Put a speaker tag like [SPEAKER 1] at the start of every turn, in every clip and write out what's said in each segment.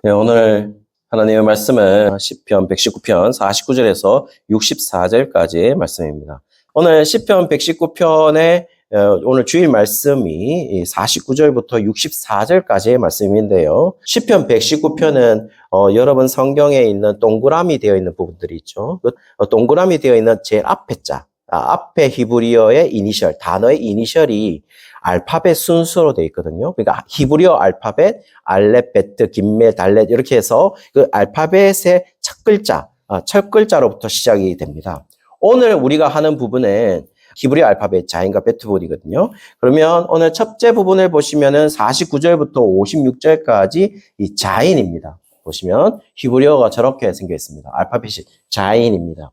[SPEAKER 1] 네, 오늘 하나님의 말씀은 시편 119편 49절에서 64절까지의 말씀입니다. 오늘 시편 119편의 오늘 주일 말씀이 49절부터 64절까지의 말씀인데요. 시편 119편은 여러분 성경에 있는 동그라미 되어 있는 부분들이 있죠. 그 동그라미 되어 있는 제일 앞에 자, 앞에 히브리어의 이니셜, 단어의 이니셜이 알파벳 순서로 되어 있거든요. 그러니까 히브리어 알파벳, 알렙, 베트, 김메, 달렛 이렇게 해서 그 알파벳의 첫 글자로부터 시작이 됩니다. 오늘 우리가 하는 부분은 히브리어 알파벳 자인과 베트 부분이거든요. 그러면 오늘 첫째 부분을 보시면은 49절부터 56절까지 이 자인입니다. 보시면 히브리어가 저렇게 생겨 있습니다. 알파벳이 자인입니다.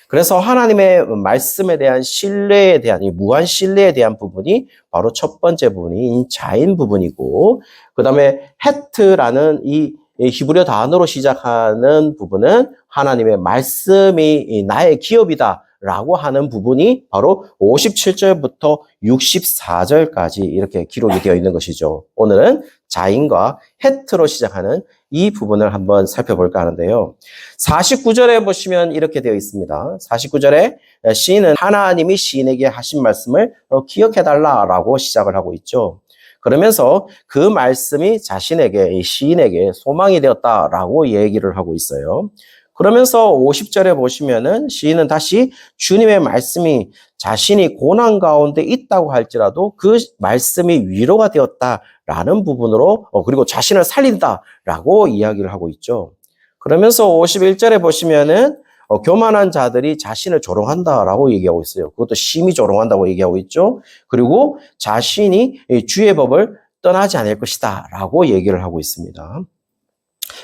[SPEAKER 1] 그래서 하나님의 말씀에 대한 신뢰에 대한, 이 무한 신뢰에 대한 부분이 바로 첫 번째 부분이 자인 부분이고, 그 다음에 헤트라는 이 히브리어 단어로 시작하는 부분은 하나님의 말씀이 나의 기업이다 라고 하는 부분이 바로 57절부터 64절까지 이렇게 기록이 되어 있는 것이죠. 오늘은 자인과 헤트로 시작하는 이 부분을 한번 살펴볼까 하는데요. 49절에 보시면 이렇게 되어 있습니다. 49절에 시인은 하나님이 시인에게 하신 말씀을 기억해달라라고 시작을 하고 있죠. 그러면서 그 말씀이 자신에게, 시인에게 소망이 되었다라고 얘기를 하고 있어요. 그러면서 50절에 보시면은 시인은 다시 주님의 말씀이 자신이 고난 가운데 있다고 할지라도 그 말씀이 위로가 되었다라는 부분으로 그리고 자신을 살린다라고 이야기를 하고 있죠. 그러면서 51절에 보시면은 교만한 자들이 자신을 조롱한다라고 얘기하고 있어요. 그것도 심히 조롱한다고 얘기하고 있죠. 그리고 자신이 주의 법을 떠나지 않을 것이다 라고 얘기를 하고 있습니다.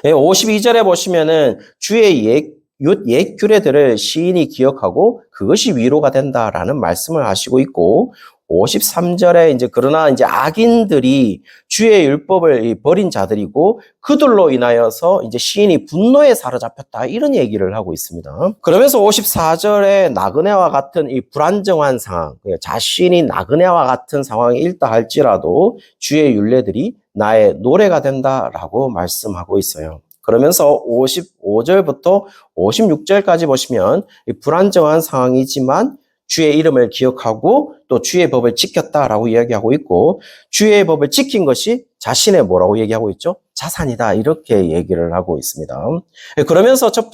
[SPEAKER 1] 52절에 보시면은 주의 옛 규례들을 시인이 기억하고 그것이 위로가 된다라는 말씀을 하시고 있고, 53절에 그러나 악인들이 주의 율법을 버린 자들이고 그들로 인하여서 시인이 분노에 사로잡혔다 이런 얘기를 하고 있습니다. 그러면서 54절에 나그네와 같은 이 불안정한 상황, 자신이 나그네와 같은 상황에 있다 할지라도 주의 율례들이 나의 노래가 된다라고 말씀하고 있어요. 그러면서 55절부터 56절까지 보시면 불안정한 상황이지만 주의 이름을 기억하고 또 주의 법을 지켰다라고 이야기하고 있고, 주의 법을 지킨 것이 자신의 뭐라고 얘기하고 있죠? 자산이다 이렇게 얘기를 하고 있습니다. 그러면서 첫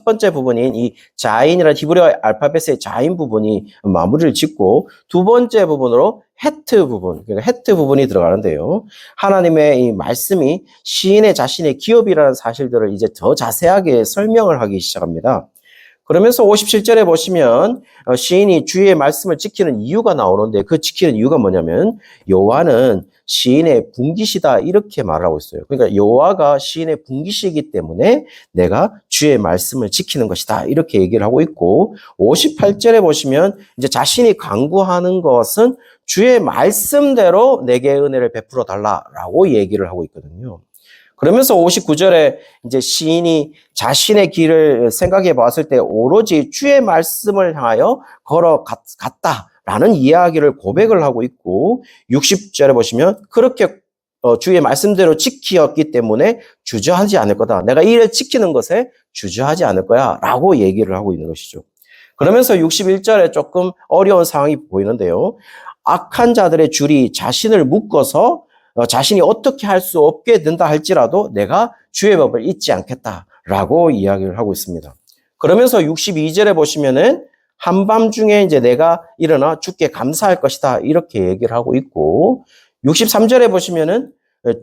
[SPEAKER 1] 번째 부분인 이 자인이라는 히브리어 알파벳의 자인 부분이 마무리를 짓고, 두 번째 부분으로 헤트 부분, 그러니까 헤트 부분이 들어가는데요. 하나님의 이 말씀이 시인의 자신의 기업이라는 사실들을 이제 더 자세하게 설명을 하기 시작합니다. 그러면서 57절에 보시면 시인이 주의 말씀을 지키는 이유가 나오는데, 그 지키는 이유가 뭐냐면 여호와는 시인의 분기시다 이렇게 말하고 있어요. 그러니까 여호와가 시인의 분기시이기 때문에 내가 주의 말씀을 지키는 것이다 이렇게 얘기를 하고 있고, 58절에 보시면 이제 자신이 간구하는 것은 주의 말씀대로 내게 은혜를 베풀어 달라라고 얘기를 하고 있거든요. 그러면서 59절에 시인이 자신의 길을 생각해 봤을 때 오로지 주의 말씀을 향하여 걸어갔다라는 이야기를 고백을 하고 있고, 60절에 보시면 그렇게 주의 말씀대로 지키었기 때문에 주저하지 않을 거다. 내가 이를 지키는 것에 주저하지 않을 거야 라고 얘기를 하고 있는 것이죠. 그러면서 61절에 조금 어려운 상황이 보이는데요. 악한 자들의 줄이 자신을 묶어서 자신이 어떻게 할 수 없게 된다 할지라도 내가 주의 법을 잊지 않겠다라고 이야기를 하고 있습니다. 그러면서 62절에 보시면은 한밤중에 내가 일어나 주께 감사할 것이다 이렇게 얘기를 하고 있고, 63절에 보시면은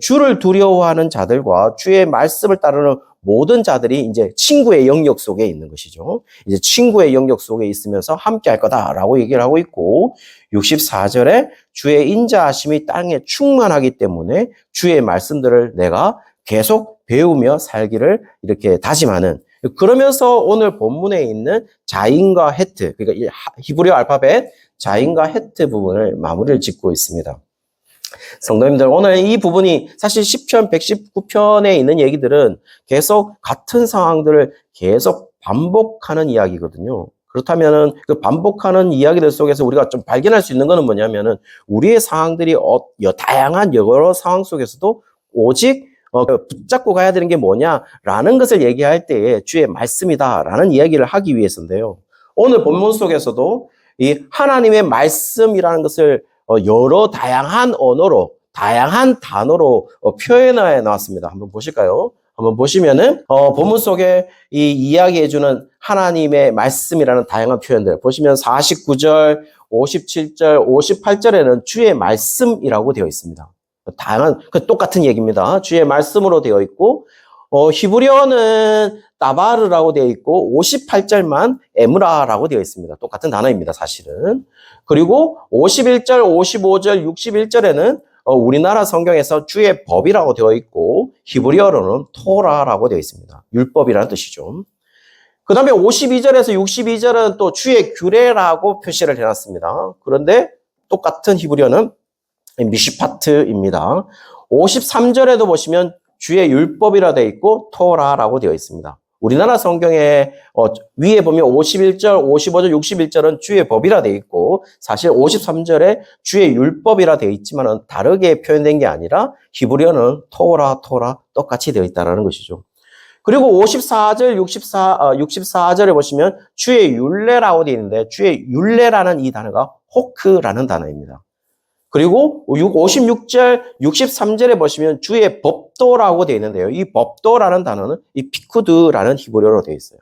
[SPEAKER 1] 주를 두려워하는 자들과 주의 말씀을 따르는 모든 자들이 친구의 영역 속에 있는 것이죠. 친구의 영역 속에 있으면서 함께 할 거다라고 얘기를 하고 있고, 64절에 주의 인자하심이 땅에 충만하기 때문에 주의 말씀들을 내가 계속 배우며 살기를 이렇게 다짐하는, 그러면서 오늘 본문에 있는 자인과 헤트, 그러니까 히브리어 알파벳 자인과 헤트 부분을 마무리를 짓고 있습니다. 성도님들, 오늘 이 부분이 사실 시편 119편에 있는 얘기들은 계속 같은 상황들을 계속 반복하는 이야기거든요. 그렇다면은 그 반복하는 이야기들 속에서 우리가 좀 발견할 수 있는 것은 뭐냐면은 우리의 상황들이 다양한 여러 상황 속에서도 오직 붙잡고 가야 되는 게 뭐냐라는 것을 얘기할 때에 주의 말씀이다라는 이야기를 하기 위해서인데요. 오늘 본문 속에서도 이 하나님의 말씀이라는 것을 여러 다양한 언어로, 다양한 단어로 표현해 놨습니다. 한번 보실까요? 한번 보시면은 본문 속에 이 이야기해주는 하나님의 말씀이라는 다양한 표현들 보시면 49절, 57절, 58절에는 주의 말씀이라고 되어 있습니다. 다양한 똑같은 얘기입니다. 주의 말씀으로 되어 있고 히브리어는 따바르라고 되어 있고 58절만 에므라라고 되어 있습니다. 똑같은 단어입니다, 사실은. 그리고 51절, 55절, 61절에는 우리나라 성경에서 주의 법이라고 되어 있고 히브리어로는 토라라고 되어 있습니다. 율법이라는 뜻이죠. 그 다음에 52절에서 62절은 또 주의 규례라고 표시를 해놨습니다. 그런데 똑같은 히브리어는 미시파트입니다. 53절에도 보시면 주의 율법이라 되어 있고 토라라고 되어 있습니다. 우리나라 성경에 위에 보면 51절, 55절, 61절은 주의 법이라 되어 있고 사실 53절에 주의 율법이라 되어 있지만 다르게 표현된 게 아니라 히브리어는 토라 똑같이 되어 있다는 것이죠. 그리고 54절, 64절에 보시면 주의 율례라고 되어 있는데 주의 율례라는 이 단어가 호크라는 단어입니다. 그리고 56절, 63절에 보시면 주의 법도라고 되어 있는데요. 이 법도라는 단어는 이 피쿠드라는 히브리어로 되어 있어요.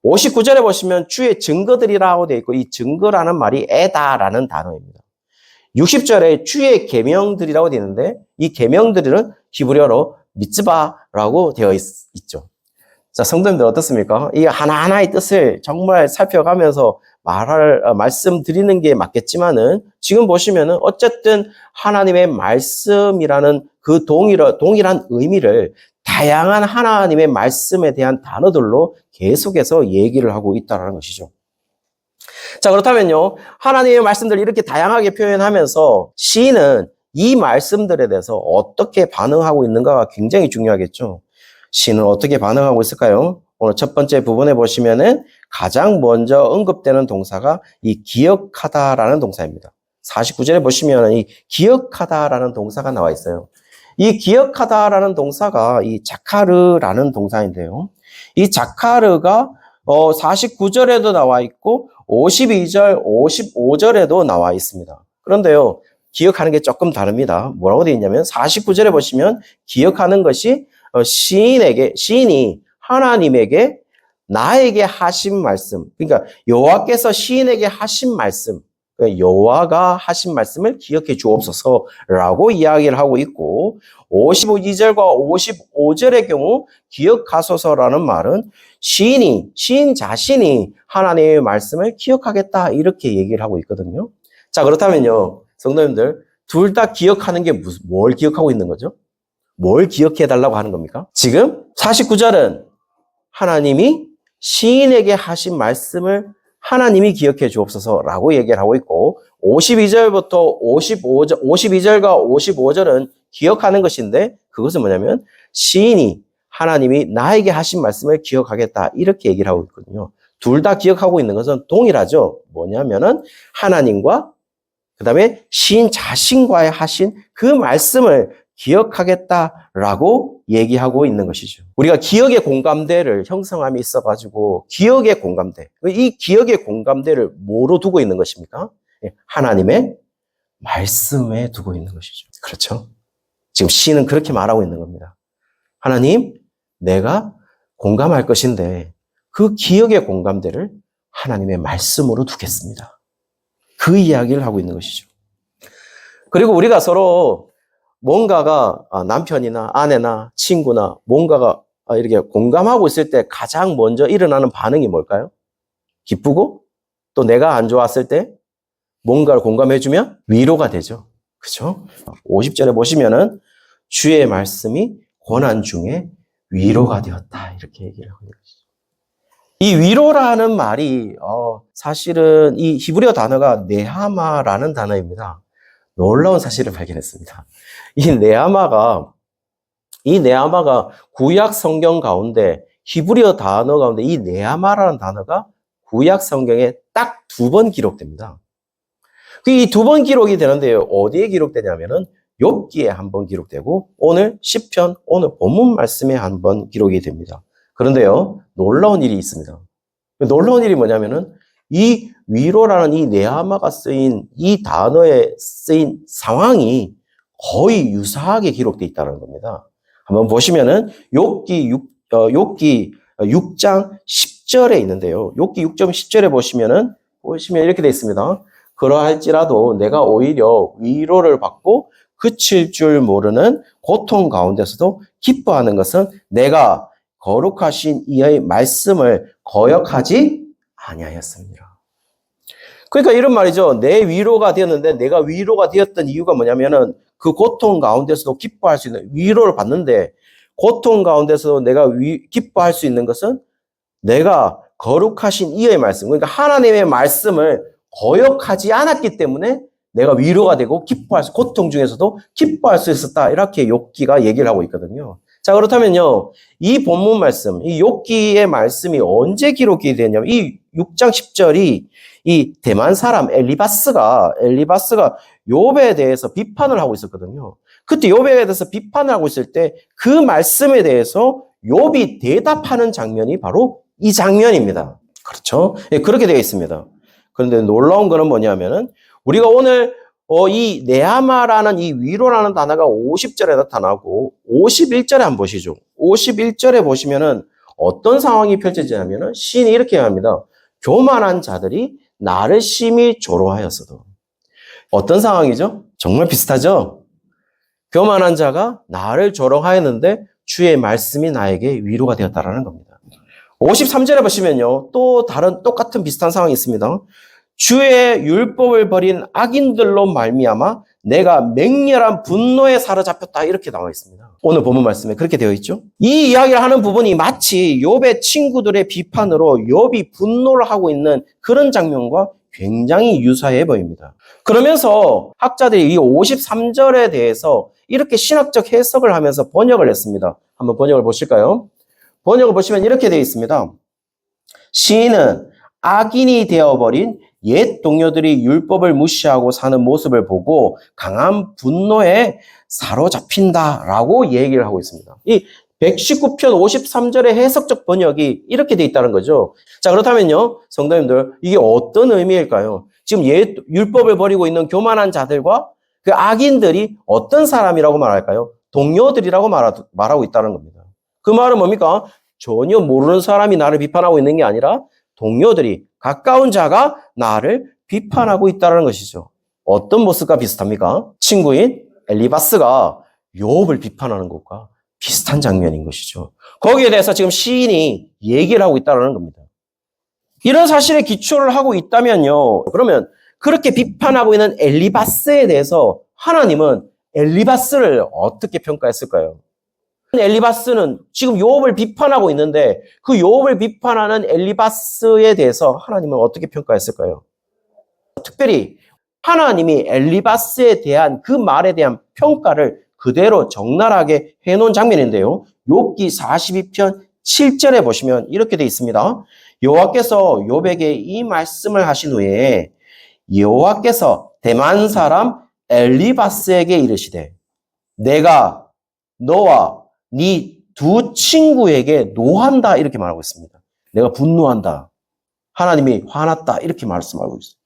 [SPEAKER 1] 59절에 보시면 주의 증거들이라고 되어 있고 이 증거라는 말이 에다라는 단어입니다. 60절에 주의 계명들이라고 되어 있는데 이 계명들은 히브리어로 미츠바라고 되어 있죠. 자, 성도님들 어떻습니까? 이 하나하나의 뜻을 정말 살펴가면서 말씀드리는 게 맞겠지만은 지금 보시면은 어쨌든 하나님의 말씀이라는 그 동일한 의미를 다양한 하나님의 말씀에 대한 단어들로 계속해서 얘기를 하고 있다는 것이죠. 자, 그렇다면요. 하나님의 말씀들을 이렇게 다양하게 표현하면서 시인은 이 말씀들에 대해서 어떻게 반응하고 있는가가 굉장히 중요하겠죠. 시인은 어떻게 반응하고 있을까요? 오늘 첫 번째 부분에 보시면은 가장 먼저 언급되는 동사가 이 기억하다라는 동사입니다. 49절에 보시면 이 기억하다라는 동사가 나와 있어요. 이 기억하다라는 동사가 이 자카르라는 동사인데요. 이 자카르가 49절에도 나와 있고 52절, 55절에도 나와 있습니다. 그런데요, 기억하는 게 조금 다릅니다. 뭐라고 되어 있냐면 49절에 보시면 기억하는 것이 시인이 하나님에게 나에게 하신 말씀, 그러니까 여호와께서 시인에게 하신 말씀, 여호와가 하신 말씀을 기억해 주옵소서라고 이야기를 하고 있고 52절과 55절의 경우 기억하소서라는 말은 시인 자신이 하나님의 말씀을 기억하겠다 이렇게 얘기를 하고 있거든요. 자, 그렇다면요, 성도님들 둘 다 기억하는 게 뭘 기억하고 있는 거죠? 뭘 기억해 달라고 하는 겁니까? 지금 49절은 하나님이 시인에게 하신 말씀을 하나님이 기억해 주옵소서라고 얘기를 하고 있고 52절부터 52절과 55절은 기억하는 것인데 그것은 뭐냐면 시인이 하나님이 나에게 하신 말씀을 기억하겠다 이렇게 얘기를 하고 있거든요. 둘 다 기억하고 있는 것은 동일하죠. 뭐냐면은 하나님과 그 다음에 시인 자신과의 하신 그 말씀을 기억하겠다라고 얘기하고 있는 것이죠. 우리가 기억의 공감대를 형성함이 있어가지고 기억의 공감대, 이 기억의 공감대를 뭐로 두고 있는 것입니까? 하나님의 말씀에 두고 있는 것이죠. 그렇죠? 지금 시인은 그렇게 말하고 있는 겁니다. 하나님, 내가 공감할 것인데 그 기억의 공감대를 하나님의 말씀으로 두겠습니다. 그 이야기를 하고 있는 것이죠. 그리고 우리가 서로 뭔가가 남편이나 아내나 친구나 뭔가가 이렇게 공감하고 있을 때 가장 먼저 일어나는 반응이 뭘까요? 기쁘고 또 내가 안 좋았을 때 뭔가를 공감해주면 위로가 되죠. 그렇죠? 50절에 보시면은 주의 말씀이 고난 중에 위로가 되었다 이렇게 얘기를 하고 있는 것이죠. 이 위로라는 말이 사실은 이 히브리어 단어가 네하마라는 단어입니다. 놀라운 사실을 발견했습니다. 이 네하마가 구약 성경 가운데 히브리어 단어 가운데 이 네하마라는 단어가 구약 성경에 딱 2번 기록됩니다. 이 2번 기록이 되는데요. 어디에 기록되냐면은 욥기에 한번 기록되고 오늘 시편 오늘 본문 말씀에 한번 기록이 됩니다. 그런데요, 놀라운 일이 있습니다. 놀라운 일이 뭐냐면은 이 위로라는 이 네아마가 쓰인 이 단어에 쓰인 상황이 거의 유사하게 기록되어 있다는 겁니다. 한번 보시면은 욥기 6장 10절에 있는데요. 욥기 6장 10절에 보시면 이렇게 되어 있습니다. 그러할지라도 내가 오히려 위로를 받고 그칠 줄 모르는 고통 가운데서도 기뻐하는 것은 내가 거룩하신 이의 말씀을 거역하지 아니하였습니다. 그러니까 이런 말이죠. 내 위로가 되었는데 내가 위로가 되었던 이유가 뭐냐면은 그 고통 가운데서도 기뻐할 수 있는 위로를 받는데 고통 가운데서도 내가 기뻐할 수 있는 것은 내가 거룩하신 이의 말씀, 그러니까 하나님의 말씀을 거역하지 않았기 때문에 내가 위로가 되고 고통 중에서도 기뻐할 수 있었다. 이렇게 욥기가 얘기를 하고 있거든요. 자, 그렇다면요, 이 본문 말씀, 이 욥기의 말씀이 언제 기록이 되냐면, 이 6장 10절이 이 대만 사람 엘리바스가 욥에 대해서 비판을 하고 있었거든요. 그때 욥에 대해서 비판을 하고 있을 때 그 말씀에 대해서 욥이 대답하는 장면이 바로 이 장면입니다. 그렇죠? 예, 그렇게 되어 있습니다. 그런데 놀라운 거는 뭐냐면은 우리가 오늘 이 네아마라는 이 위로라는 단어가 50절에 나타나고 51절에 한번 보시죠. 51절에 보시면은 어떤 상황이 펼쳐지냐면은 시인이 이렇게 합니다. 교만한 자들이 나를 심히 조롱하였어도. 어떤 상황이죠? 정말 비슷하죠? 교만한 자가 나를 조롱하였는데 주의 말씀이 나에게 위로가 되었다라는 겁니다. 53절에 보시면요. 또 다른 똑같은 비슷한 상황이 있습니다. 주의 율법을 버린 악인들로 말미암아 내가 맹렬한 분노에 사로잡혔다. 이렇게 나와 있습니다. 오늘 본문 말씀에 그렇게 되어 있죠. 이 이야기를 하는 부분이 마치 욥의 친구들의 비판으로 욥이 분노를 하고 있는 그런 장면과 굉장히 유사해 보입니다. 그러면서 학자들이 이 53절에 대해서 이렇게 신학적 해석을 하면서 번역을 했습니다. 한번 번역을 보실까요? 번역을 보시면 이렇게 되어 있습니다. 시인은 악인이 되어버린 옛 동료들이 율법을 무시하고 사는 모습을 보고 강한 분노에 사로잡힌다라고 얘기를 하고 있습니다. 이 119편 53절의 해석적 번역이 이렇게 돼 있다는 거죠. 자, 그렇다면요, 성도님들, 이게 어떤 의미일까요? 지금 옛 율법을 버리고 있는 교만한 자들과 그 악인들이 어떤 사람이라고 말할까요? 동료들이라고 말하고 있다는 겁니다. 그 말은 뭡니까? 전혀 모르는 사람이 나를 비판하고 있는 게 아니라 동료들이, 가까운 자가 나를 비판하고 있다는 것이죠. 어떤 모습과 비슷합니까? 친구인 엘리바스가 욥을 비판하는 것과 비슷한 장면인 것이죠. 거기에 대해서 지금 시인이 얘기를 하고 있다는 겁니다. 이런 사실에 기초를 하고 있다면요. 그러면 그렇게 비판하고 있는 엘리바스에 대해서 하나님은 엘리바스를 어떻게 평가했을까요? 엘리바스는 지금 욥을 비판하고 있는데 그 욥을 비판하는 엘리바스에 대해서 하나님은 어떻게 평가했을까요? 특별히 하나님이 엘리바스에 대한 그 말에 대한 평가를 그대로 적나라하게 해놓은 장면인데요. 욥기 42편 7절에 보시면 이렇게 되어 있습니다. 여호와께서 욥에게 이 말씀을 하신 후에 여호와께서 대만 사람 엘리바스에게 이르시되 내가 너와 네 두 친구에게 노한다 이렇게 말하고 있습니다. 내가 분노한다. 하나님이 화났다 이렇게 말씀하고 있어요.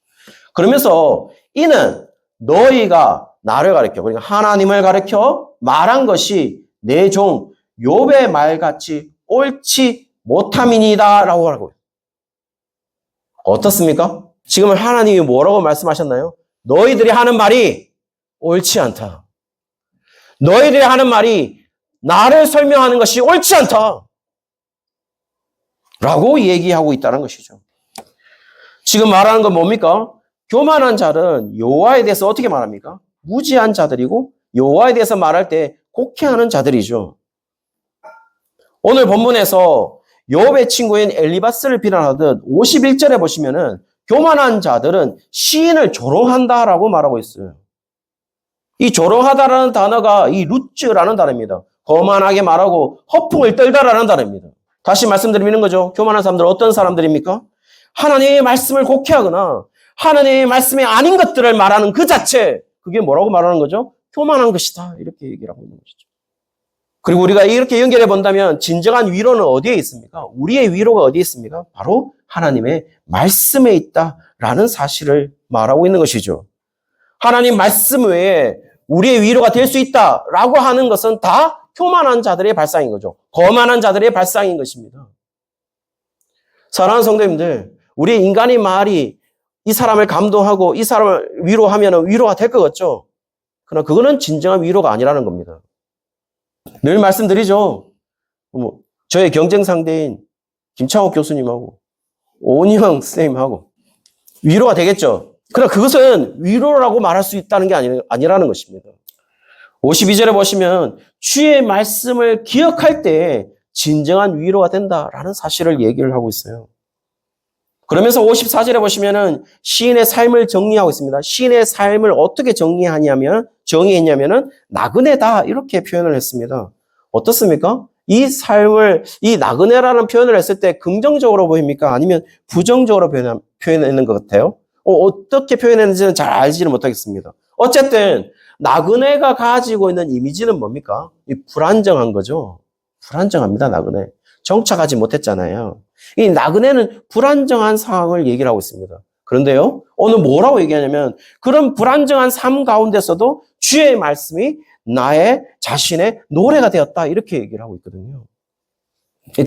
[SPEAKER 1] 그러면서 이는 너희가 나를 가리켜 그러니까 하나님을 가리켜 말한 것이 내 종 욥의 말같이 옳지 못함이니이다 라고 하고 있어요. 어떻습니까? 지금 하나님이 뭐라고 말씀하셨나요? 너희들이 하는 말이 옳지 않다. 너희들이 하는 말이 나를 설명하는 것이 옳지 않다. 라고 얘기하고 있다는 것이죠. 지금 말하는 건 뭡니까? 교만한 자는 여호와에 대해서 어떻게 말합니까? 무지한 자들이고 여호와에 대해서 말할 때 곡해하는 자들이죠. 오늘 본문에서 욥의 친구인 엘리바스를 비난하듯 51절에 보시면은 교만한 자들은 시인을 조롱한다라고 말하고 있어요. 이 조롱하다라는 단어가 이 루츠라는 단어입니다. 거만하게 말하고 허풍을 떨다라는 단어입니다. 다시 말씀드리는 거죠. 교만한 사람들은 어떤 사람들입니까? 하나님의 말씀을 곡해하거나 하나님의 말씀이 아닌 것들을 말하는 그 자체, 그게 뭐라고 말하는 거죠? 교만한 것이다. 이렇게 얘기를 하고 있는 것이죠. 그리고 우리가 이렇게 연결해 본다면 진정한 위로는 어디에 있습니까? 우리의 위로가 어디에 있습니까? 바로 하나님의 말씀에 있다라는 사실을 말하고 있는 것이죠. 하나님 말씀 외에 우리의 위로가 될 수 있다라고 하는 것은 다 교만한 자들의 발상인 거죠. 거만한 자들의 발상인 것입니다. 사랑하는 성도님들, 우리 인간의 말이 이 사람을 감동하고 이 사람을 위로하면 위로가 될 것 같죠? 그러나 그거는 진정한 위로가 아니라는 겁니다. 늘 말씀드리죠. 저의 경쟁 상대인 김창옥 교수님하고 오은영 선생님하고 위로가 되겠죠. 그러나 그것은 위로라고 말할 수 있다는 게 아니라는 것입니다. 52절에 보시면 주의 말씀을 기억할 때 진정한 위로가 된다라는 사실을 얘기를 하고 있어요. 그러면서 54절에 보시면은 시인의 삶을 정리하고 있습니다. 시인의 삶을 어떻게 정의했냐면은 나그네다 이렇게 표현을 했습니다. 어떻습니까? 이 삶을 이 나그네라는 표현을 했을 때 긍정적으로 보입니까? 아니면 부정적으로 표현하는 것 같아요? 어떻게 표현했는지는 잘 알지는 못하겠습니다. 어쨌든 나그네가 가지고 있는 이미지는 뭡니까? 이 불안정한 거죠. 불안정합니다, 나그네. 정착하지 못했잖아요. 이 나그네는 불안정한 상황을 얘기를 하고 있습니다. 그런데요, 오늘 뭐라고 얘기하냐면 그런 불안정한 삶 가운데서도 주의 말씀이 나의 자신의 노래가 되었다 이렇게 얘기를 하고 있거든요.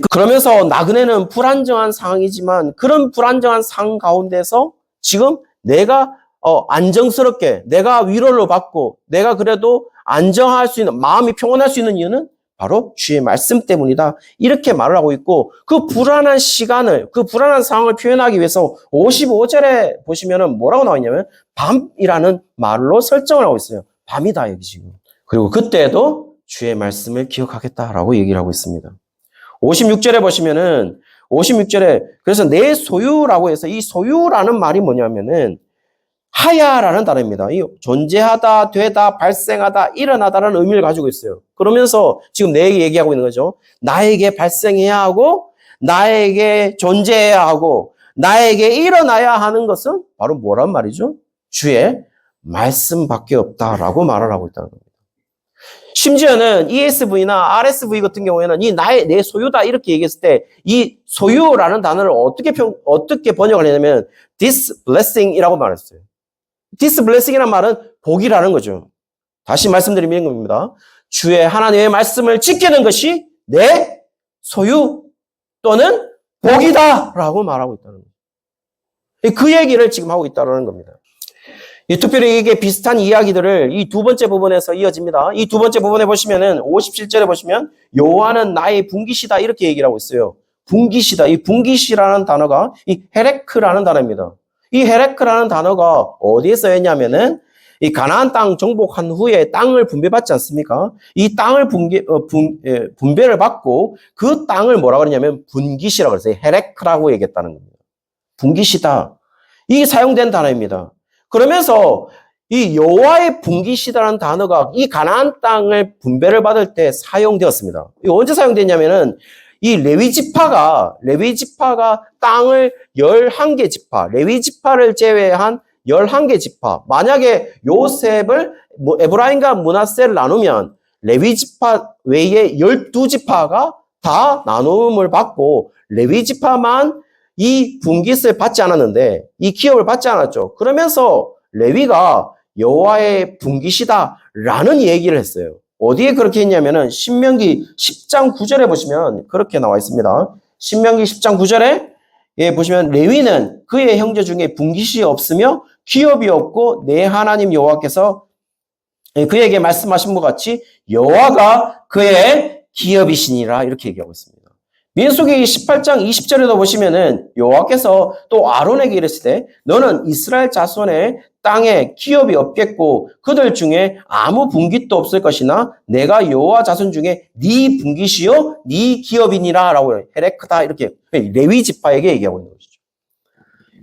[SPEAKER 1] 그러면서 나그네는 불안정한 상황이지만 그런 불안정한 상황 가운데서 지금 내가 안정스럽게 내가 위로를 받고 내가 그래도 안정할 수 있는 마음이 평온할 수 있는 이유는 바로 주의 말씀 때문이다. 이렇게 말을 하고 있고 그 불안한 시간을 그 불안한 상황을 표현하기 위해서 55절에 보시면은 뭐라고 나와 있냐면 밤이라는 말로 설정을 하고 있어요. 밤이다 여기 지금. 그리고 그때도 주의 말씀을 기억하겠다라고 얘기를 하고 있습니다. 56절에 보시면은 56절에 그래서 내 소유라고 해서 이 소유라는 말이 뭐냐면은 하야라는 단어입니다. 이 존재하다, 되다, 발생하다, 일어나다라는 의미를 가지고 있어요. 그러면서 지금 내게 얘기하고 있는 거죠. 나에게 발생해야 하고, 나에게 존재해야 하고, 나에게 일어나야 하는 것은 바로 뭐란 말이죠? 주의 말씀밖에 없다라고 말을 하고 있다는 겁니다. 심지어는 ESV나 RSV 같은 경우에는 내 소유다 이렇게 얘기했을 때 이 소유라는 단어를 어떻게 번역을 했냐면 this blessing이라고 말했어요. this blessing이라는 말은 복이라는 거죠. 다시 말씀드리는 겁니다. 주의 하나님의 말씀을 지키는 것이 내 소유 또는 복이다라고 말하고 있다는 거예요. 그 얘기를 지금 하고 있다는 겁니다. 특별히 이게 비슷한 이야기들을 이 두 번째 부분에서 이어집니다. 이 두 번째 부분에 보시면은 57절에 보시면 여호와는 나의 분깃이다 이렇게 얘기를 하고 있어요. 분깃이다. 이 분깃이라는 단어가 이 헤레크라는 단어입니다. 이 헤레크라는 단어가 어디에 써있냐면은 이 가나안 땅 정복한 후에 땅을 분배받지 않습니까? 이 땅을 분배를 받고 그 땅을 뭐라 그러냐면 분깃이라고 그랬어요. 헤레크라고 얘기했다는 겁니다. 분깃이다. 이게 사용된 단어입니다. 그러면서 이 여호와의 분깃이라는 단어가 이 가나안 땅을 분배를 받을 때 사용되었습니다. 이 언제 사용됐냐면은 이 레위 지파가 땅을 11개 지파, 레위 지파를 제외한 11개 지파. 만약에 요셉을 에브라임과 므낫세를 나누면 레위 지파 외에 12지파가 다 나눔을 받고 레위 지파만 이 분깃을 받지 않았는데 이 기업을 받지 않았죠. 그러면서 레위가 여호와의 분깃이다라는 얘기를 했어요. 어디에 그렇게 했냐면은 신명기 10장 9절에 보시면 그렇게 나와 있습니다. 신명기 10장 9절에 보시면 레위는 그의 형제 중에 분깃이 없으며 기업이 없고 내 하나님 여호와께서 그에게 말씀하신 것 같이 여호와가 그의 기업이시니라 이렇게 얘기하고 있습니다. 민수기 18장 20절에도 보시면은 여호와께서 또 아론에게 이랬을 때 너는 이스라엘 자손의 땅에 기업이 없겠고 그들 중에 아무 분깃도 없을 것이나 내가 여호와 자손 중에 네 분깃이요 네 기업이니라 라고 헤레크다 이렇게 레위 지파에게 얘기하고 있는 것이죠.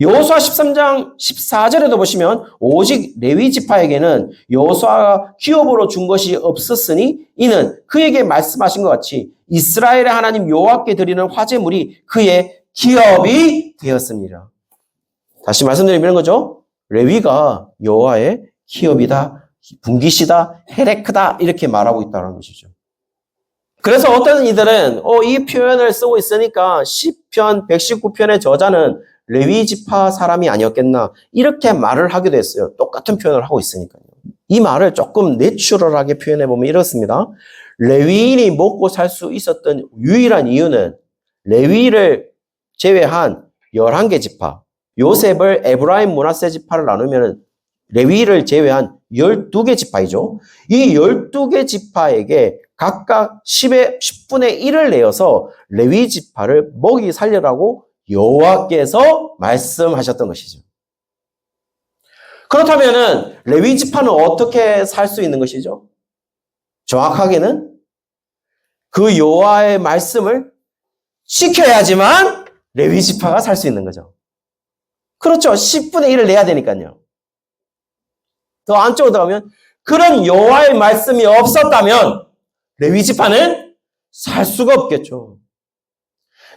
[SPEAKER 1] 여호수아 13장 14절에도 보시면 오직 레위 지파에게는 여호수아가 기업으로 준 것이 없었으니 이는 그에게 말씀하신 것 같이 이스라엘의 하나님 여호와께 드리는 화제물이 그의 기업이 되었습니다. 다시 말씀드리면 거죠. 레위가 여호와의 기업이다 분기시다, 헤레크다 이렇게 말하고 있다는 것이죠. 그래서 어떤 이들은 이 표현을 쓰고 있으니까 시편 119편의 저자는 레위 지파 사람이 아니었겠나 이렇게 말을 하기도 했어요. 똑같은 표현을 하고 있으니까요. 이 말을 조금 내추럴하게 표현해 보면 이렇습니다. 레위인이 먹고 살 수 있었던 유일한 이유는 레위를 제외한 11개 지파, 요셉을 에브라임 므낫세 지파를 나누면 레위를 제외한 12개 지파이죠. 이 12개 지파에게 각각 10분의 1을 내어서 레위 지파를 먹이 살려라고 여호와께서 말씀하셨던 것이죠. 그렇다면은 레위 지파는 어떻게 살 수 있는 것이죠? 정확하게는 그 여호와의 말씀을 지켜야지만 레위 지파가 살 수 있는 거죠. 그렇죠. 10분의 1을 내야 되니까요. 더 안쪽으로 들어가면 그런 여호와의 말씀이 없었다면 레위 지파는 살 수가 없겠죠.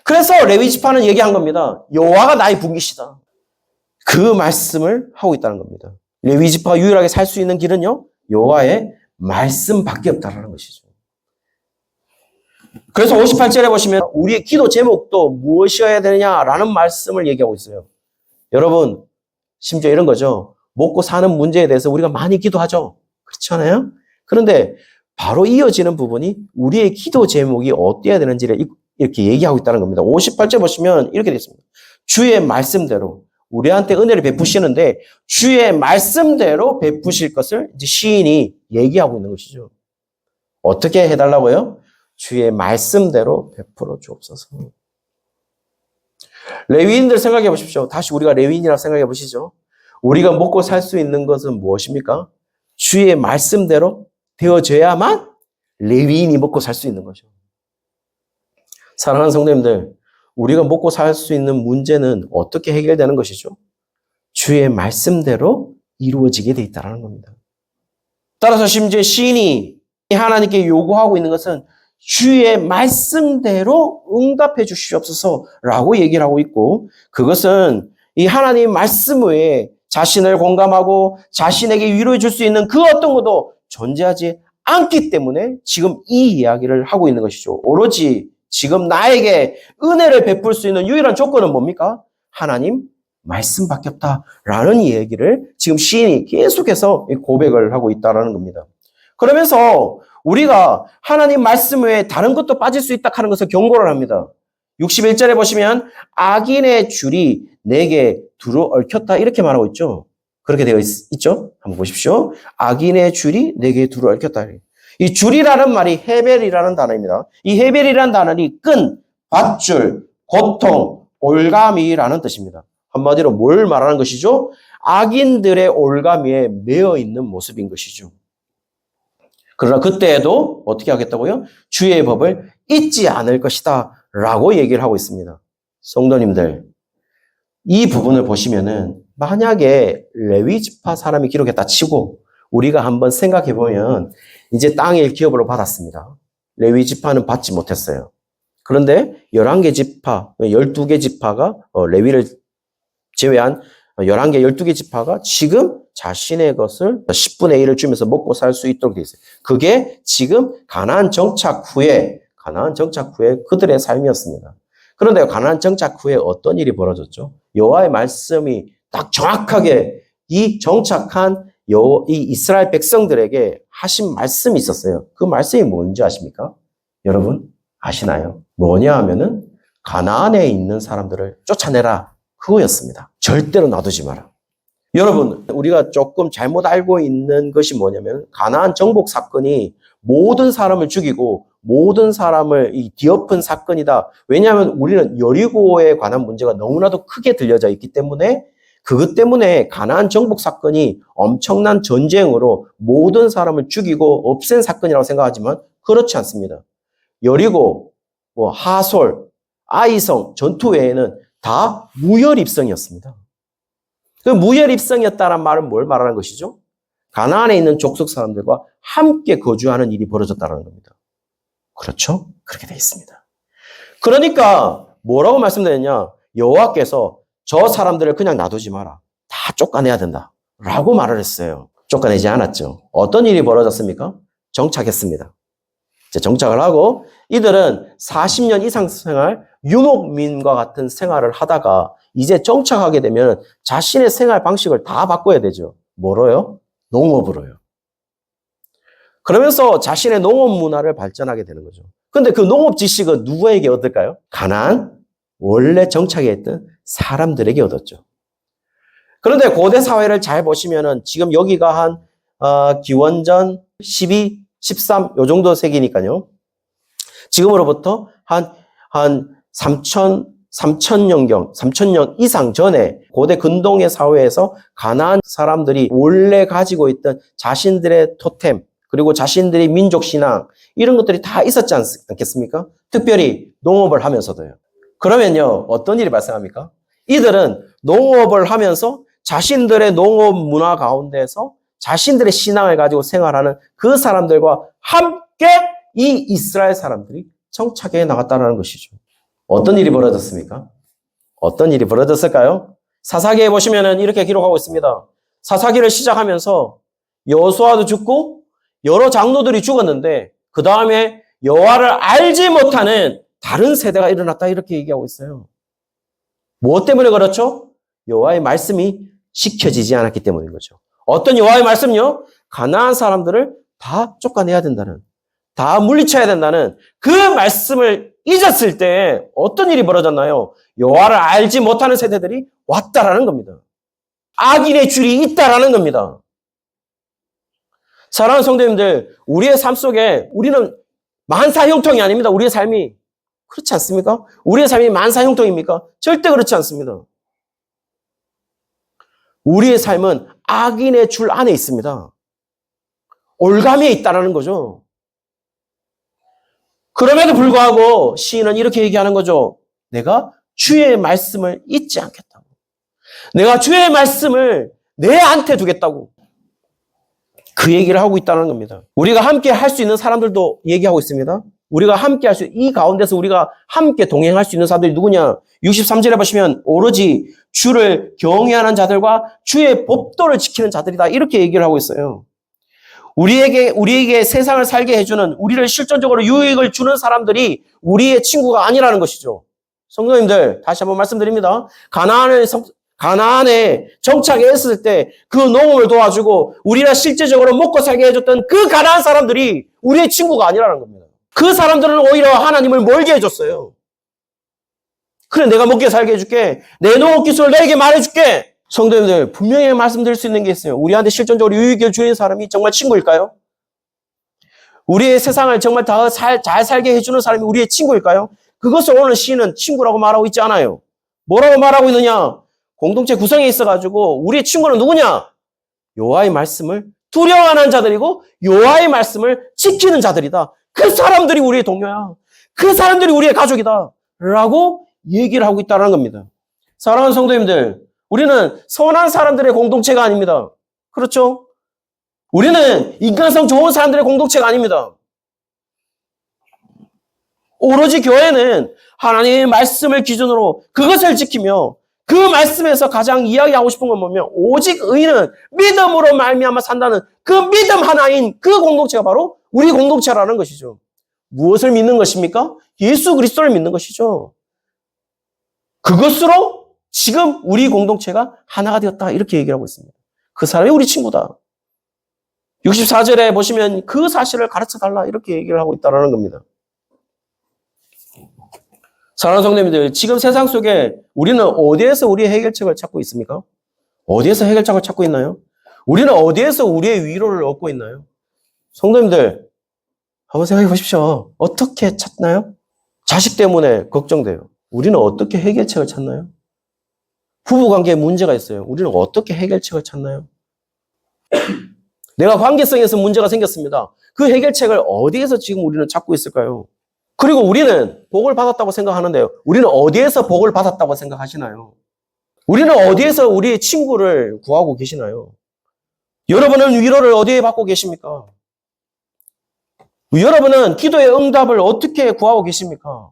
[SPEAKER 1] 그래서 레위 지파는 얘기한 겁니다. 여호와가 나의 분기시다. 그 말씀을 하고 있다는 겁니다. 레위 지파가 유일하게 살 수 있는 길은요, 여호와의 말씀밖에 없다는 것이죠. 그래서 58절에 보시면 우리의 기도 제목도 무엇이어야 되느냐라는 말씀을 얘기하고 있어요. 여러분, 심지어 이런 거죠. 먹고 사는 문제에 대해서 우리가 많이 기도하죠. 그렇지 않아요? 그런데 바로 이어지는 부분이 우리의 기도 제목이 어때야 되는지를 이렇게 얘기하고 있다는 겁니다. 58절 보시면 이렇게 되어 있습니다. 주의 말씀대로 우리한테 은혜를 베푸시는데 주의 말씀대로 베푸실 것을 이제 시인이 얘기하고 있는 것이죠. 어떻게 해달라고요? 주의 말씀대로 베풀어 주옵소서. 레위인들 생각해 보십시오. 다시 우리가 레위인이라고 생각해 보시죠. 우리가 먹고 살 수 있는 것은 무엇입니까? 주의 말씀대로 되어져야만 레위인이 먹고 살 수 있는 거죠. 사랑하는 성도님들, 우리가 먹고 살 수 있는 문제는 어떻게 해결되는 것이죠? 주의 말씀대로 이루어지게 돼 있다는 겁니다. 따라서 심지어 시인이 하나님께 요구하고 있는 것은 주의 말씀대로 응답해 주시옵소서라고 얘기를 하고 있고, 그것은 이 하나님 말씀 외에 자신을 공감하고 자신에게 위로해 줄 수 있는 그 어떤 것도 존재하지 않기 때문에 지금 이 이야기를 하고 있는 것이죠. 오로지 지금 나에게 은혜를 베풀 수 있는 유일한 조건은 뭡니까? 하나님 말씀밖에 없다라는 얘기를 지금 시인이 계속해서 고백을 하고 있다는 겁니다. 그러면서 우리가 하나님 말씀 외에 다른 것도 빠질 수 있다 하는 것을 경고를 합니다. 61절에 보시면 악인의 줄이 내게 두루 얽혔다 이렇게 말하고 있죠. 그렇게 되어 있죠. 한번 보십시오. 악인의 줄이 내게 두루 얽혔다. 이 줄이라는 말이 헤벨이라는 단어입니다. 이 헤벨이라는 단어는 끈, 밧줄, 고통, 올가미라는 뜻입니다. 한마디로 뭘 말하는 것이죠? 악인들의 올가미에 매여 있는 모습인 것이죠. 그러나 그때에도 어떻게 하겠다고요? 주의 법을 잊지 않을 것이다 라고 얘기를 하고 있습니다. 성도님들, 이 부분을 보시면은 만약에 레위 지파 사람이 기록했다 치고 우리가 한번 생각해 보면 이제 땅의 기업으로 받았습니다. 레위 지파는 받지 못했어요. 그런데 11개 지파, 12개 지파가 레위를 제외한 11개, 12개 지파가 지금 자신의 것을 10분의 1을 주면서 먹고 살 수 있도록 되어 있어요. 그게 지금 가나안 정착 후에 그들의 삶이었습니다. 그런데 가나안 정착 후에 어떤 일이 벌어졌죠? 여호와의 말씀이 딱 정확하게 이 정착한 이 이스라엘 백성들에게 하신 말씀이 있었어요. 그 말씀이 뭔지 아십니까? 여러분 아시나요? 뭐냐 하면은 가나안에 있는 사람들을 쫓아내라. 그거였습니다. 절대로 놔두지 마라. 여러분, 우리가 조금 잘못 알고 있는 것이 뭐냐면 가나안 정복 사건이 모든 사람을 죽이고 모든 사람을 뒤엎은 사건이다. 왜냐하면 우리는 여리고에 관한 문제가 너무나도 크게 들려져 있기 때문에 그것 때문에 가나안 정복 사건이 엄청난 전쟁으로 모든 사람을 죽이고 없앤 사건이라고 생각하지만 그렇지 않습니다. 여리고, 하솔, 아이성 전투 외에는 다 무혈입성이었습니다. 그 무혈입성이었다는 말은 뭘 말하는 것이죠? 가나안에 있는 족속 사람들과 함께 거주하는 일이 벌어졌다는 겁니다. 그렇죠? 그렇게 되어 있습니다. 그러니까 뭐라고 말씀드렸냐? 여호와께서 저 사람들을 그냥 놔두지 마라. 다 쫓아내야 된다. 라고 말을 했어요. 쫓아내지 않았죠. 어떤 일이 벌어졌습니까? 정착했습니다. 이제 정착을 하고 이들은 40년 이상 생활, 유목민과 같은 생활을 하다가 이제 정착하게 되면 자신의 생활 방식을 다 바꿔야 되죠. 뭐로요? 농업으로요. 그러면서 자신의 농업 문화를 발전하게 되는 거죠. 근데 그 농업 지식은 누구에게 얻을까요? 가나안, 원래 정착해 있던 사람들에게 얻었죠. 그런데 고대 사회를 잘 보시면은 지금 여기가 한 기원전 12, 13 요 정도 세기니까요. 지금으로부터 한 3,000년 이상 전에 고대 근동의 사회에서 가나안 사람들이 원래 가지고 있던 자신들의 토템 그리고 자신들의 민족 신앙 이런 것들이 다 있었지 않겠습니까? 특별히 농업을 하면서도요. 그러면요, 어떤 일이 발생합니까? 이들은 농업을 하면서 자신들의 농업 문화 가운데서 자신들의 신앙을 가지고 생활하는 그 사람들과 함께 이 이스라엘 사람들이 정착해 나갔다는 것이죠. 어떤 일이 벌어졌습니까? 어떤 일이 벌어졌을까요? 사사기에 보시면 이렇게 기록하고 있습니다. 사사기를 시작하면서 여호수아도 죽고 여러 장로들이 죽었는데 그 다음에 여호와를 알지 못하는 다른 세대가 일어났다 이렇게 얘기하고 있어요. 무엇 때문에 그렇죠? 여호와의 말씀이 지켜지지 않았기 때문인 거죠. 어떤 여호와의 말씀요? 가나안 사람들을 다 쫓아내야 된다는, 다 물리쳐야 된다는 그 말씀을 잊었을 때 어떤 일이 벌어졌나요? 여호와를 알지 못하는 세대들이 왔다라는 겁니다. 악인의 줄이 있다라는 겁니다. 사랑하는 성도님들, 우리의 삶 속에 우리는 만사형통이 아닙니다. 우리의 삶이. 그렇지 않습니까? 우리의 삶이 만사형통입니까? 절대 그렇지 않습니다. 우리의 삶은 악인의 줄 안에 있습니다. 올가미에 있다는 거죠. 그럼에도 불구하고 시인은 이렇게 얘기하는 거죠. 내가 주의 말씀을 잊지 않겠다고. 내가 주의 말씀을 내한테 두겠다고. 그 얘기를 하고 있다는 겁니다. 우리가 함께 할 수 있는 사람들도 얘기하고 있습니다. 우리가 함께 할 수, 이 가운데서 우리가 함께 동행할 수 있는 사람들이 누구냐? 63절에 보시면 오로지 주를 경외하는 자들과 주의 법도를 지키는 자들이다. 이렇게 얘기를 하고 있어요. 우리에게 세상을 살게 해주는, 우리를 실존적으로 유익을 주는 사람들이 우리의 친구가 아니라는 것이죠. 성도님들, 다시 한번 말씀드립니다. 가나안에 정착했을 때 그 농업을 도와주고 우리가 실제적으로 먹고 살게 해줬던 그 가나안 사람들이 우리의 친구가 아니라는 겁니다. 그 사람들은 오히려 하나님을 멀게 해줬어요. 그래, 내가 먹게 살게 해줄게. 내 농업 기술을 너에게 말해줄게. 성도님들, 분명히 말씀드릴 수 있는 게 있어요. 우리한테 실존적으로 유익을 주는 사람이 정말 친구일까요? 우리의 세상을 정말 잘 살게 해주는 사람이 우리의 친구일까요? 그것을 오늘 시인은 친구라고 말하고 있지 않아요. 뭐라고 말하고 있느냐? 공동체 구성에 있어가지고 우리의 친구는 누구냐? 여호와의 말씀을 두려워하는 자들이고 여호와의 말씀을 지키는 자들이다. 그 사람들이 우리의 동료야. 그 사람들이 우리의 가족이다. 라고 얘기를 하고 있다는 겁니다. 사랑하는 성도님들, 우리는 선한 사람들의 공동체가 아닙니다. 그렇죠? 우리는 인간성 좋은 사람들의 공동체가 아닙니다. 오로지 교회는 하나님의 말씀을 기준으로 그것을 지키며 그 말씀에서 가장 이야기하고 싶은 건 뭐냐면 오직 의인은 믿음으로 말미암아 산다는 그 믿음 하나인 그 공동체가 바로 우리 공동체라는 것이죠. 무엇을 믿는 것입니까? 예수 그리스도를 믿는 것이죠. 그것으로 지금 우리 공동체가 하나가 되었다 이렇게 얘기를 하고 있습니다. 그 사람이 우리 친구다. 64절에 보시면 그 사실을 가르쳐달라 이렇게 얘기를 하고 있다는 겁니다. 사랑하는 성도님들, 지금 세상 속에 우리는 어디에서 우리의 해결책을 찾고 있습니까? 어디에서 해결책을 찾고 있나요? 우리는 어디에서 우리의 위로를 얻고 있나요? 성도님들, 한번 생각해 보십시오. 어떻게 찾나요? 자식 때문에 걱정돼요. 우리는 어떻게 해결책을 찾나요? 부부관계에 문제가 있어요. 우리는 어떻게 해결책을 찾나요? 내가 관계성에서 문제가 생겼습니다. 그 해결책을 어디에서 지금 우리는 찾고 있을까요? 그리고 우리는 복을 받았다고 생각하는데요. 우리는 어디에서 복을 받았다고 생각하시나요? 우리는 어디에서 우리의 친구를 구하고 계시나요? 여러분은 위로를 어디에 받고 계십니까? 여러분은 기도의 응답을 어떻게 구하고 계십니까?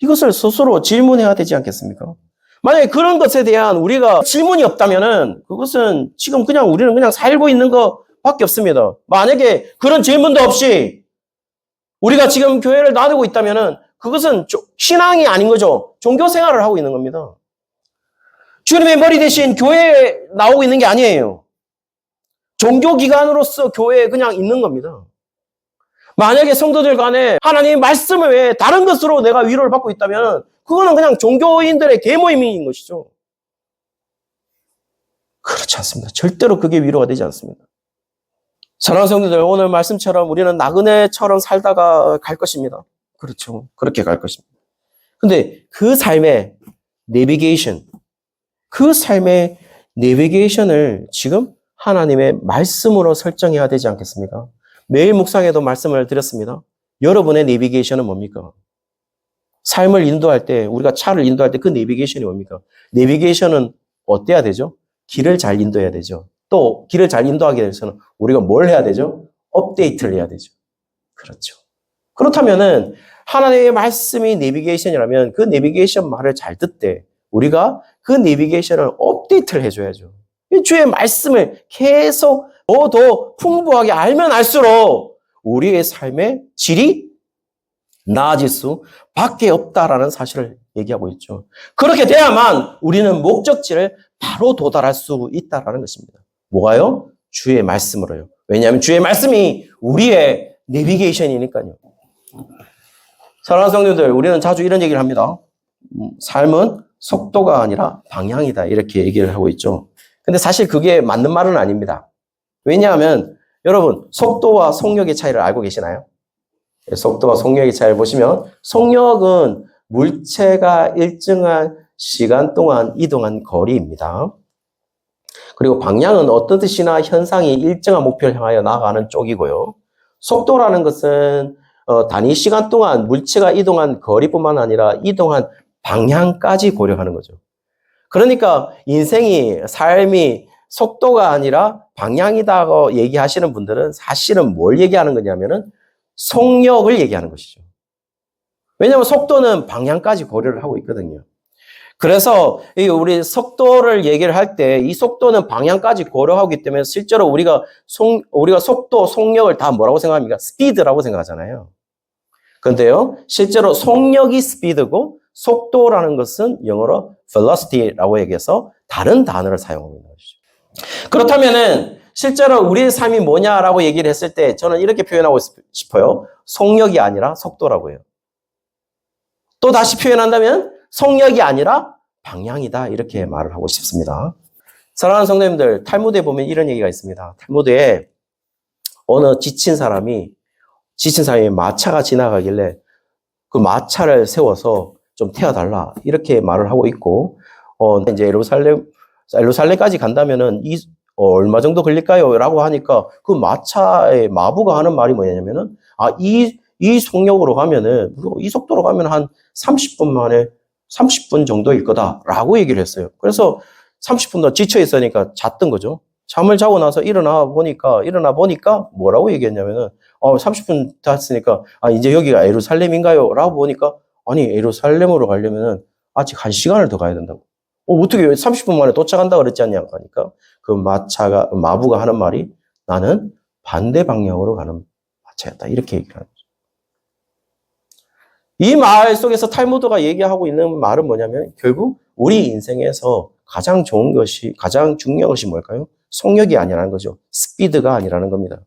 [SPEAKER 1] 이것을 스스로 질문해야 되지 않겠습니까? 만약에 그런 것에 대한 우리가 질문이 없다면은 그것은 지금 그냥 우리는 그냥 살고 있는 것밖에 없습니다. 만약에 그런 질문도 없이 우리가 지금 교회를 나누고 있다면은 그것은 신앙이 아닌 거죠. 종교 생활을 하고 있는 겁니다. 주님의 머리 대신 교회에 나오고 있는 게 아니에요. 종교기관으로서 교회에 그냥 있는 겁니다. 만약에 성도들 간에 하나님의 말씀을 외에 다른 것으로 내가 위로를 받고 있다면 그거는 그냥 종교인들의 계모임인 것이죠. 그렇지 않습니다. 절대로 그게 위로가 되지 않습니다. 사랑하는 성도들, 오늘 말씀처럼 우리는 나그네처럼 살다가 갈 것입니다. 그렇죠. 그렇게 갈 것입니다. 근데 그 삶의 내비게이션, 그 삶의 내비게이션을 지금 하나님의 말씀으로 설정해야 되지 않겠습니까? 매일 묵상에도 말씀을 드렸습니다. 여러분의 내비게이션은 뭡니까? 삶을 인도할 때, 우리가 차를 인도할 때 그 내비게이션이 뭡니까? 내비게이션은 어때야 되죠? 길을 잘 인도해야 되죠. 또 길을 잘 인도하기 위해서는 우리가 뭘 해야 되죠? 업데이트를 해야 되죠. 그렇죠. 그렇다면은 하나님의 말씀이 내비게이션이라면 그 내비게이션 말을 잘 듣되 우리가 그 내비게이션을 업데이트를 해줘야죠. 주의 말씀을 계속 더 풍부하게 알면 알수록 우리의 삶의 질이 나아질 수밖에 없다라는 사실을 얘기하고 있죠. 그렇게 돼야만 우리는 목적지를 바로 도달할 수 있다라는 것입니다. 뭐가요? 주의 말씀으로요. 왜냐하면 주의 말씀이 우리의 내비게이션이니까요. 사랑하는 성도들, 우리는 자주 이런 얘기를 합니다. 삶은 속도가 아니라 방향이다. 이렇게 얘기를 하고 있죠. 근데 사실 그게 맞는 말은 아닙니다. 왜냐하면 여러분, 속도와 속력의 차이를 알고 계시나요? 속도와 속력의 차이를 보시면 속력은 물체가 일정한 시간 동안 이동한 거리입니다. 그리고 방향은 어떤 뜻이나 현상이 일정한 목표를 향하여 나아가는 쪽이고요. 속도라는 것은 단위 시간 동안 물체가 이동한 거리뿐만 아니라 이동한 방향까지 고려하는 거죠. 그러니까 인생이, 삶이 속도가 아니라 방향이다고 얘기하시는 분들은 사실은 뭘 얘기하는 거냐면은 속력을 얘기하는 것이죠. 왜냐하면 속도는 방향까지 고려를 하고 있거든요. 그래서 우리 속도를 얘기를 할 때 이 속도는 방향까지 고려하기 때문에 실제로 우리가 속도, 속력을 다 뭐라고 생각합니까? 스피드라고 생각하잖아요. 그런데요, 실제로 속력이 스피드고 속도라는 것은 영어로 velocity라고 얘기해서 다른 단어를 사용하고 있는 것이죠. 그렇다면은 실제로 우리의 삶이 뭐냐라고 얘기를 했을 때 저는 이렇게 표현하고 싶어요. 속력이 아니라 속도라고 해요. 또 다시 표현한다면 속력이 아니라 방향이다. 이렇게 말을 하고 싶습니다. 사랑하는 성도님들, 탈무드에 보면 이런 얘기가 있습니다. 탈무드에 어느 지친 사람이 마차가 지나가길래 그 마차를 세워서 좀 태워달라. 이렇게 말을 하고 있고, 이제 예루살렘까지 간다면은 얼마 정도 걸릴까요? 라고 하니까 그 마차의 마부가 하는 말이 뭐냐면은, 이 속력으로 가면은, 이 속도로 가면 한 30분 만에 30분 정도일 거다라고 얘기를 했어요. 그래서 30분 더 지쳐 있으니까 잤던 거죠. 잠을 자고 나서 일어나 보니까 뭐라고 얘기했냐면은 30분 잤으니까 이제 여기가 예루살렘인가요? 라고 보니까 아니 예루살렘으로 가려면은 아직 1시간을 더 가야 된다고. 어떻게 30분 만에 도착한다 그랬지 않냐 하니까 그 마부가 하는 말이 나는 반대 방향으로 가는 마차였다. 이렇게 얘기를 하는 거죠. 이 말 속에서 탈무드가 얘기하고 있는 말은 뭐냐면 결국 우리 인생에서 가장 중요한 것이 뭘까요? 속력이 아니라는 거죠. 스피드가 아니라는 겁니다.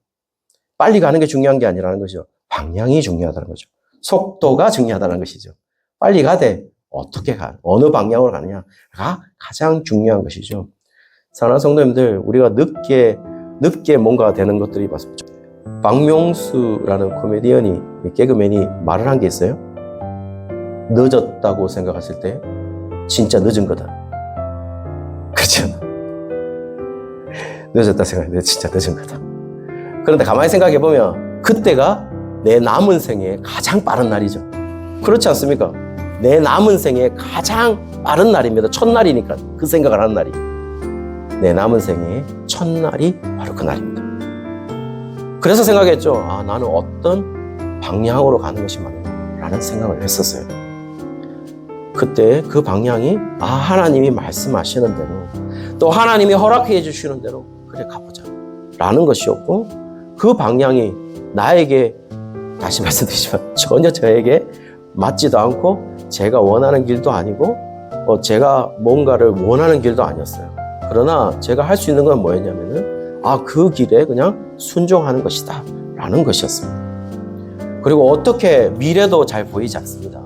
[SPEAKER 1] 빨리 가는 게 중요한 게 아니라는 거죠. 방향이 중요하다는 거죠. 속도가 중요하다는 것이죠. 빨리 가되 어떻게 어느 방향으로 가느냐가 가장 중요한 것이죠. 사랑하는 성도님들, 우리가 늦게 뭔가 되는 것들이 많습니다. 박명수라는 코미디언이, 개그맨이 말을 한 게 있어요. 늦었다고 생각했을 때 진짜 늦은 거다. 그렇잖아. 늦었다 생각했을 때 진짜 늦은 거다. 그런데 가만히 생각해보면 그때가 내 남은 생에 가장 빠른 날이죠. 그렇지 않습니까? 내 남은 생에 가장 빠른 날입니다. 첫날이니까 그 생각을 하는 날이. 내 남은 생에 첫날이 바로 그 날입니다. 그래서 생각했죠. 나는 어떤 방향으로 가는 것이 맞나 라는 생각을 했었어요. 그때 그 방향이 하나님이 말씀하시는 대로 또 하나님이 허락해 주시는 대로 그래 가보자 라는 것이었고, 그 방향이 나에게 다시 말씀드리지만 전혀 저에게 맞지도 않고 제가 원하는 길도 아니고 제가 뭔가를 원하는 길도 아니었어요. 그러나 제가 할 수 있는 건 뭐였냐면은 그 길에 그냥 순종하는 것이다 라는 것이었습니다. 그리고 어떻게 미래도 잘 보이지 않습니다.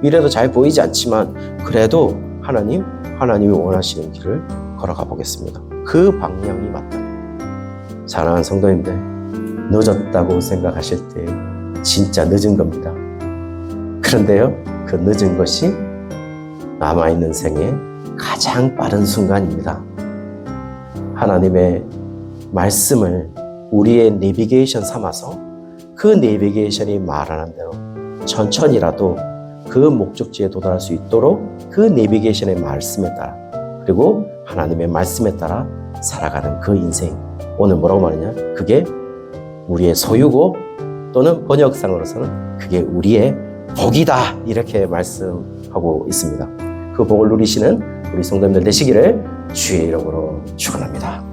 [SPEAKER 1] 미래도 잘 보이지 않지만 그래도 하나님이 원하시는 길을 걸어가 보겠습니다. 그 방향이 맞다. 사랑하는 성도님들, 늦었다고 생각하실 때 진짜 늦은 겁니다. 그런데요, 그 늦은 것이 남아있는 생의 가장 빠른 순간입니다. 하나님의 말씀을 우리의 내비게이션 삼아서 그 내비게이션이 말하는 대로 천천히라도 그 목적지에 도달할 수 있도록 그 내비게이션의 말씀에 따라, 그리고 하나님의 말씀에 따라 살아가는 그 인생, 오늘 뭐라고 말하냐? 그게 우리의 소유고 또는 번역상으로서는 그게 우리의 복이다 이렇게 말씀하고 있습니다. 그 복을 누리시는 우리 성도님들 되시기를 주의 이름으로 축원합니다.